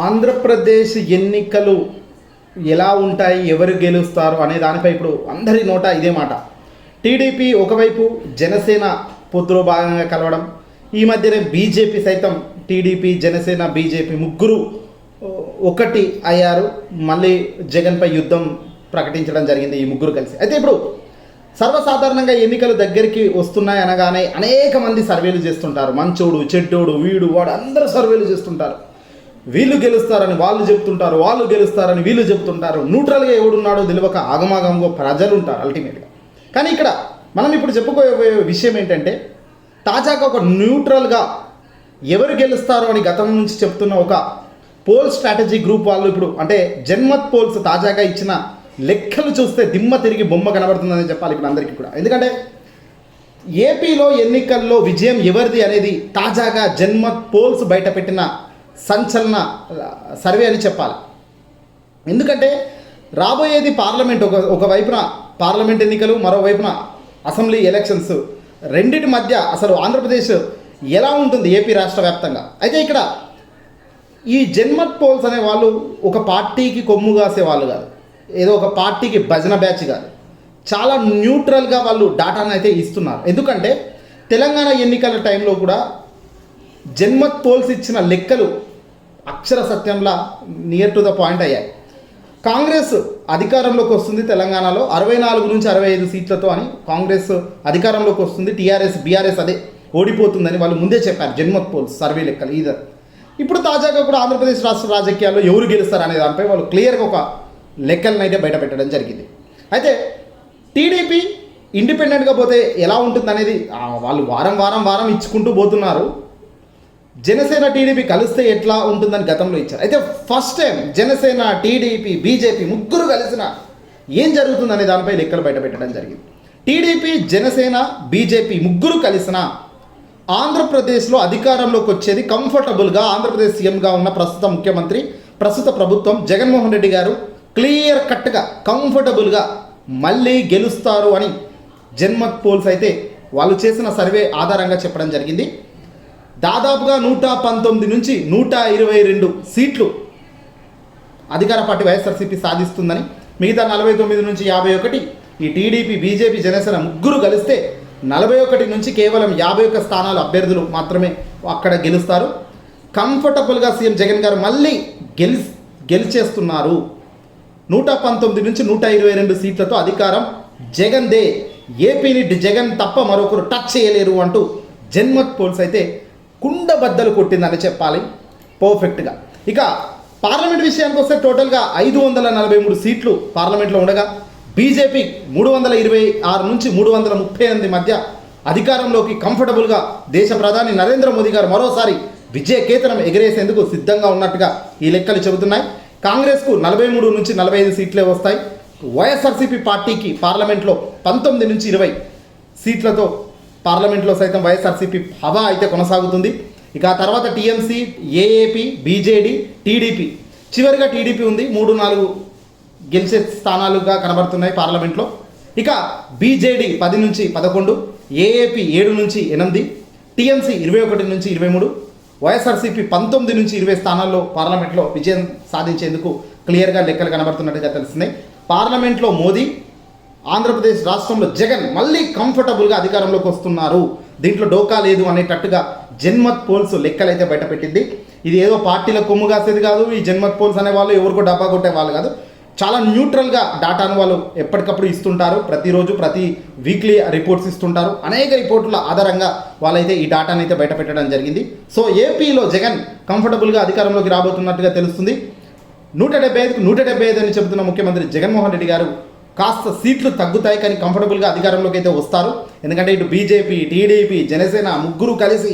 ఆంధ్రప్రదేశ్ ఎన్నికలు ఎలా ఉంటాయి, ఎవరు గెలుస్తారు అనే దానిపై ఇప్పుడు అందరి నోట ఇదే మాట. టీడీపీ ఒకవైపు, జనసేన పొత్తులో భాగంగా కలవడం, ఈ మధ్యనే బీజేపీ సైతం టీడీపీ, జనసేన, బీజేపీ ముగ్గురు ఒకటి అయ్యారు. మళ్ళీ జగన్పై యుద్ధం ప్రకటించడం జరిగింది ఈ ముగ్గురు కలిసి. అయితే ఇప్పుడు సర్వసాధారణంగా ఎన్నికలు దగ్గరికి వస్తున్నాయి అనగానే అనేక మంది సర్వేలు చేస్తుంటారు. మంచోడు, చెడ్డోడు, వీడు, వాడు అందరూ సర్వేలు చేస్తుంటారు. వీళ్ళు గెలుస్తారని వాళ్ళు చెప్తుంటారు, వాళ్ళు గెలుస్తారని వీళ్ళు చెప్తుంటారు. న్యూట్రల్గా ఎవడున్నాడో తెలియక ఆగమాగంగా ప్రజలు ఉంటారు అల్టిమేట్గా. కానీ ఇక్కడ మనం ఇప్పుడు చెప్పుకోబోయే విషయం ఏంటంటే, తాజాగా ఒక న్యూట్రల్గా ఎవరు గెలుస్తారో అని గతం నుంచి చెప్తున్న ఒక పోల్ స్ట్రాటజీ గ్రూప్ వాళ్ళు ఇప్పుడు అంటే జన్మత్ పోల్స్ తాజాగా ఇచ్చిన లెక్కలు చూస్తే దిమ్మ తిరిగి బొమ్మ కనబడుతుందని చెప్పాలి ఇప్పుడు అందరికీ కూడా. ఎందుకంటే ఏపీలో ఎన్నికల్లో విజయం ఎవరిది అనేది తాజాగా జన్మత్ పోల్స్ బయటపెట్టిన సంచలన సర్వే అని చెప్పాలి. ఎందుకంటే రాబోయేది పార్లమెంట్, ఒకవైపున పార్లమెంట్ ఎన్నికలు, మరోవైపున అసెంబ్లీ ఎలక్షన్స్. రెండిటి మధ్య అసలు ఆంధ్రప్రదేశ్ ఎలా ఉంటుంది ఏపీ రాష్ట్ర వ్యాప్తంగా. అయితే ఇక్కడ ఈ జన్మత్ పోల్స్ అనే వాళ్ళు ఒక పార్టీకి కొమ్ము కాసే వాళ్ళు కాదు, ఏదో ఒక పార్టీకి భజన బ్యాచ్ కాదు, చాలా న్యూట్రల్గా వాళ్ళు డాటాను అయితే ఇస్తున్నారు. ఎందుకంటే తెలంగాణ ఎన్నికల టైంలో కూడా జన్మత్ పోల్స్ ఇచ్చిన లెక్కలు అక్షర సత్యంలా నియర్ టు ద పాయింట్ అయ్యాయి. కాంగ్రెస్ అధికారంలోకి వస్తుంది తెలంగాణలో 64 నుంచి 65 సీట్లతో అని కాంగ్రెస్ అధికారంలోకి వస్తుంది. టీఆర్ఎస్, బీఆర్ఎస్ అదే ఓడిపోతుందని వాళ్ళు ముందే చెప్పారు జన్మత్ పోల్స్ సర్వే లెక్కలు. ఇప్పుడు తాజాగా కూడా ఆంధ్రప్రదేశ్ రాష్ట్ర రాజకీయాల్లో ఎవరు గెలుస్తారు అనే దానిపై వాళ్ళు క్లియర్గా ఒక లెక్కలను అయితే బయట పెట్టడం జరిగింది. అయితే టీడీపీ ఇండిపెండెంట్గా పోతే ఎలా ఉంటుంది అనేది వాళ్ళు వారం ఇచ్చుకుంటూ పోతున్నారు. జనసేన, టీడీపీ కలిస్తే ఎట్లా ఉంటుందని గతంలో ఇచ్చారు. అయితే first time Janasena, TDP, BJP ముగ్గురు కలిసిన ఏం జరుగుతుందనే దానిపై లెక్కలు బయట పెట్టడం జరిగింది. టీడీపీ, జనసేన, బీజేపీ ముగ్గురు కలిసిన ఆంధ్రప్రదేశ్లో అధికారంలోకి వచ్చేది కంఫర్టబుల్గా ఆంధ్రప్రదేశ్ సీఎంగా ఉన్న ప్రస్తుత ముఖ్యమంత్రి, ప్రస్తుత ప్రభుత్వం జగన్మోహన్ రెడ్డి గారు క్లియర్ కట్గా కంఫర్టబుల్గా మళ్ళీ గెలుస్తారు అని జన్మత్ పోల్స్ అయితే వాళ్ళు చేసిన సర్వే ఆధారంగా చెప్పడం జరిగింది. దాదాపుగా 119 నుంచి 122 సీట్లు అధికార పార్టీ వైఎస్ఆర్సీపీ సాధిస్తుందని, మిగతా 49 నుంచి 51 ఈ టీడీపీ, బీజేపీ, జనసేన ముగ్గురు కలిస్తే 41 నుంచి కేవలం 51 స్థానాలు అభ్యర్థులు మాత్రమే అక్కడ గెలుస్తారు. కంఫర్టబుల్గా సీఎం జగన్ గారు మళ్ళీ గెలిచేస్తున్నారు. 119 నుంచి 122 సీట్లతో అధికారం జగన్దే, ఏపీని జగన్ తప్ప మరొకరు టచ్ చేయలేరు అంటూ జన్మత్ పోల్స్ అయితే కుండబద్దలు కొట్టిందని చెప్పాలి పర్ఫెక్ట్గా. ఇక పార్లమెంట్ విషయానికి వస్తే టోటల్గా 543 సీట్లు పార్లమెంట్లో ఉండగా బీజేపీ 326 నుంచి 338 మధ్య అధికారంలోకి కంఫర్టబుల్గా దేశ ప్రధాని నరేంద్ర మోదీ గారు మరోసారి విజయ కేతనం ఎగిరేసేందుకు సిద్ధంగా ఉన్నట్టుగా ఈ లెక్కలు చెబుతున్నాయి. కాంగ్రెస్కు 43 నుంచి 45 సీట్లే వస్తాయి. వైఎస్ఆర్సీపీ పార్టీకి పార్లమెంట్లో 19 నుంచి 20 సీట్లతో పార్లమెంట్లో సైతం వైఎస్ఆర్సీపీ హవా అయితే కొనసాగుతుంది. ఇక ఆ తర్వాత టీఎంసీ, ఏఏపీ, బీజేడీ, టీడీపీ, చివరిగా టీడీపీ ఉంది. 3-4 గెలిచే స్థానాలుగా కనబడుతున్నాయి పార్లమెంట్లో. ఇక బీజేడీ 10 నుంచి 11, ఏఏపీ 7 నుంచి 8, టీఎంసీ 21 నుంచి 23, వైఎస్ఆర్సీపీ 19 నుంచి 20 స్థానాల్లో పార్లమెంట్లో విజయం సాధించేందుకు క్లియర్గా లెక్కలు కనబడుతున్నట్టుగా తెలుస్తున్నాయి. పార్లమెంట్లో మోదీ, ఆంధ్రప్రదేశ్ రాష్ట్రంలో జగన్ మళ్ళీ కంఫర్టబుల్గా అధికారంలోకి వస్తున్నారు, దీంట్లో డోకా లేదు అనేటట్టుగా జన్మత్ పోల్స్ లెక్కలు అయితే బయటపెట్టింది. ఇది ఏదో పార్టీల కొమ్ము కాసేది కాదు. ఈ జన్మత్ పోల్స్ అనే వాళ్ళు ఎవరికో డబ్బా కొట్టే వాళ్ళు కాదు. చాలా న్యూట్రల్గా డాటాను వాళ్ళు ఎప్పటికప్పుడు ఇస్తుంటారు. ప్రతిరోజు ప్రతి వీక్లీ రిపోర్ట్స్ ఇస్తుంటారు. అనేక రిపోర్టుల ఆధారంగా వాళ్ళైతే ఈ డాటాను అయితే బయట పెట్టడం జరిగింది. సో ఏపీలో జగన్ కంఫర్టబుల్గా అధికారంలోకి రాబోతున్నట్టుగా తెలుస్తుంది. 175కు 175 అని చెబుతున్న ముఖ్యమంత్రి జగన్మోహన్ రెడ్డి గారు కాస్త సీట్లు తగ్గుతాయి, కానీ కంఫర్టబుల్గా అధికారంలోకి అయితే వస్తారు. ఎందుకంటే ఇటు బీజేపీ, టీడీపీ, జనసేన ముగ్గురు కలిసి,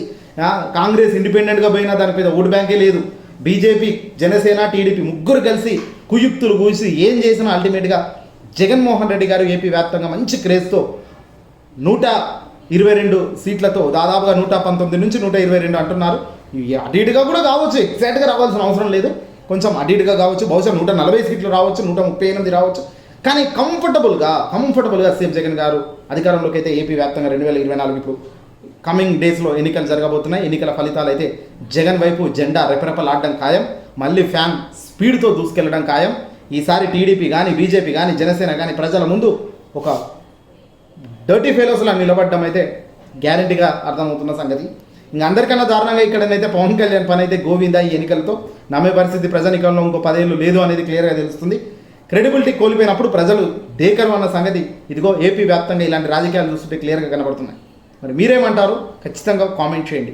కాంగ్రెస్ ఇండిపెండెంట్గా పోయినా దాని మీద ఓటు బ్యాంకే లేదు. బీజేపీ, జనసేన, టీడీపీ ముగ్గురు కలిసి కుయుక్తులు కూసి ఏం చేసినా అల్టిమేట్గా జగన్మోహన్ రెడ్డి గారు ఏపీ వ్యాప్తంగా మంచి క్రేజ్తో 122 సీట్లతో దాదాపుగా 119 నుంచి 122 అంటున్నారు. అటు ఇటుగా కూడా కావచ్చు, ఎగ్జాక్ట్గా రావాల్సిన అవసరం లేదు, కొంచెం అటు ఇటుగా కావచ్చు. బహుశా 140 సీట్లు రావచ్చు, 138 రావచ్చు. కానీ కంఫర్టబుల్గా సీఎం జగన్ గారు అధికారంలోకి అయితే ఏపీ వ్యాప్తంగా 2024 ఇప్పుడు కమింగ్ డేస్లో ఎన్నికలు జరగబోతున్నాయి. ఎన్నికల ఫలితాలు అయితే జగన్ వైపు జెండా రెపరెపలాడడం ఖాయం. మళ్ళీ ఫ్యాన్ స్పీడ్తో దూసుకెళ్ళడం ఖాయం. ఈసారి టీడీపీ కానీ బీజేపీ కానీ జనసేన కానీ ప్రజల ముందు ఒక డర్టీ ఫెలోస్లా నిలబడడం అయితే గ్యారంటీగా అర్థమవుతున్న సంగతి. ఇంకా అందరికన్నా దారుణంగా ఇక్కడనైతే పవన్ కళ్యాణ్ పని అయితే గోవిందా ఈ ఎన్నికలతో నమ్మే పరిస్థితి ప్రజానికంలో ఇంకో 10 ఏళ్ళు లేదు అనేది క్లియర్గా తెలుస్తుంది. క్రెడిబిలిటీ కోల్పోయినప్పుడు ప్రజలు దేకరు అన్న సంగతి ఇదిగో ఏపీ వ్యాప్తంగా ఇలాంటి రాజకీయాలు చూస్తుంటే క్లియర్గా కనబడుతున్నాయి. మరి మీరేమంటారు? ఖచ్చితంగా కామెంట్ చేయండి.